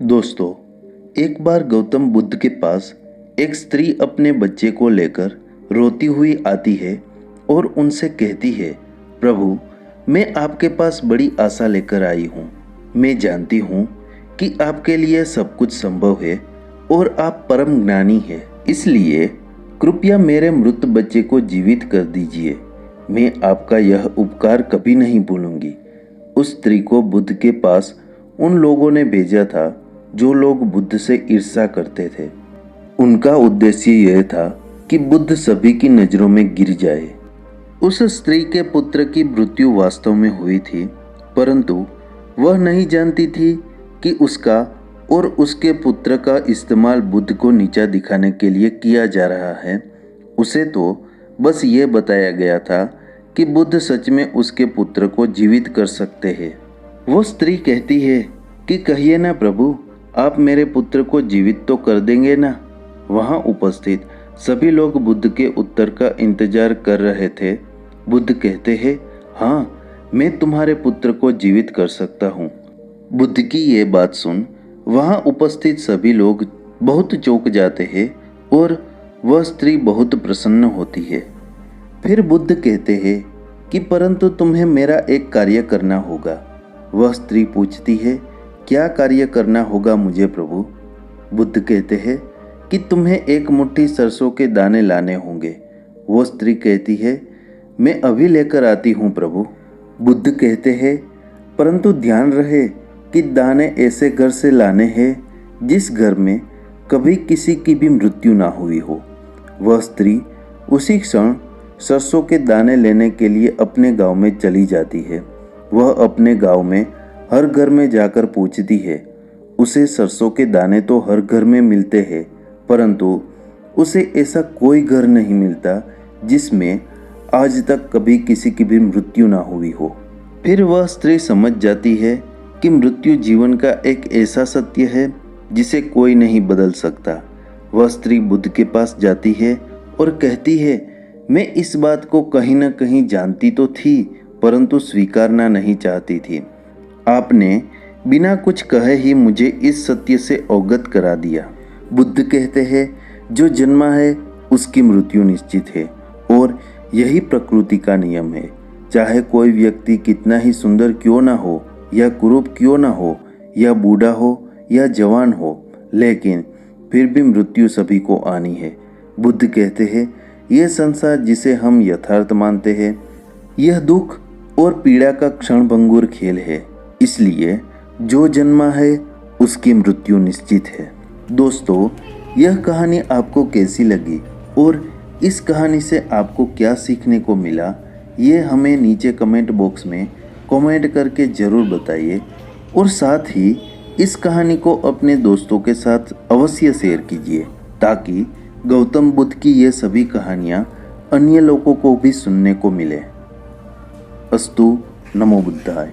दोस्तों, एक बार गौतम बुद्ध के पास एक स्त्री अपने बच्चे को लेकर रोती हुई आती है और उनसे कहती है, प्रभु, मैं आपके पास बड़ी आशा लेकर आई हूँ। मैं जानती हूँ कि आपके लिए सब कुछ संभव है और आप परम ज्ञानी हैं। इसलिए कृपया मेरे मृत बच्चे को जीवित कर दीजिए। मैं आपका यह उपकार कभी नहीं भूलूंगी। उस स्त्री को बुद्ध के पास उन लोगों ने भेजा था जो लोग बुद्ध से ईर्ष्या करते थे। उनका उद्देश्य यह था कि बुद्ध सभी की नज़रों में गिर जाए। उस स्त्री के पुत्र की मृत्यु वास्तव में हुई थी, परंतु वह नहीं जानती थी कि उसका और उसके पुत्र का इस्तेमाल बुद्ध को नीचा दिखाने के लिए किया जा रहा है। उसे तो बस ये बताया गया था कि बुद्ध सच में उसके पुत्र को जीवित कर सकते हैं। वो स्त्री कहती है कि कहिए ना प्रभु, आप मेरे पुत्र को जीवित तो कर देंगे ना। वहाँ उपस्थित सभी लोग बुद्ध के उत्तर का इंतजार कर रहे थे। बुद्ध कहते हैं, हाँ, मैं तुम्हारे पुत्र को जीवित कर सकता हूँ। बुद्ध की ये बात सुन वहाँ उपस्थित सभी लोग बहुत चौंक जाते हैं और वह स्त्री बहुत प्रसन्न होती है। फिर बुद्ध कहते हैं कि परंतु तुम्हें मेरा एक कार्य करना होगा। वह स्त्री पूछती है, क्या कार्य करना होगा मुझे प्रभु? बुद्ध कहते हैं कि तुम्हें एक मुट्ठी सरसों के दाने लाने होंगे। वो स्त्री कहती है, मैं अभी लेकर आती हूँ प्रभु। बुद्ध कहते हैं, परंतु ध्यान रहे कि दाने ऐसे घर से लाने हैं जिस घर में कभी किसी की भी मृत्यु ना हुई हो। वह स्त्री उसी क्षण सरसों के दाने लेने के लिए अपने गांव में चली जाती है। वह अपने गांव में हर घर में जाकर पूछती है। उसे सरसों के दाने तो हर घर में मिलते हैं, परंतु उसे ऐसा कोई घर नहीं मिलता जिसमें आज तक कभी किसी की भी मृत्यु ना हुई हो। फिर वह स्त्री समझ जाती है कि मृत्यु जीवन का एक ऐसा सत्य है जिसे कोई नहीं बदल सकता। वह स्त्री बुद्ध के पास जाती है और कहती है, मैं इस बात को कहीं न कहीं जानती तो थी, परंतु स्वीकारना नहीं चाहती थी। आपने बिना कुछ कहे ही मुझे इस सत्य से अवगत करा दिया। बुद्ध कहते हैं, जो जन्मा है उसकी मृत्यु निश्चित है और यही प्रकृति का नियम है। चाहे कोई व्यक्ति कितना ही सुंदर क्यों ना हो या कुरूप क्यों ना हो या बूढ़ा हो या जवान हो, लेकिन फिर भी मृत्यु सभी को आनी है। बुद्ध कहते हैं, यह संसार जिसे हम यथार्थ मानते हैं, यह दुख और पीड़ा का क्षणभंगुर खेल है। इसलिए जो जन्मा है उसकी मृत्यु निश्चित है। दोस्तों, यह कहानी आपको कैसी लगी और इस कहानी से आपको क्या सीखने को मिला, ये हमें नीचे कमेंट बॉक्स में कमेंट करके ज़रूर बताइए और साथ ही इस कहानी को अपने दोस्तों के साथ अवश्य शेयर कीजिए ताकि गौतम बुद्ध की ये सभी कहानियाँ अन्य लोगों को भी सुनने को मिले। अस्तु, नमो बुद्धाय।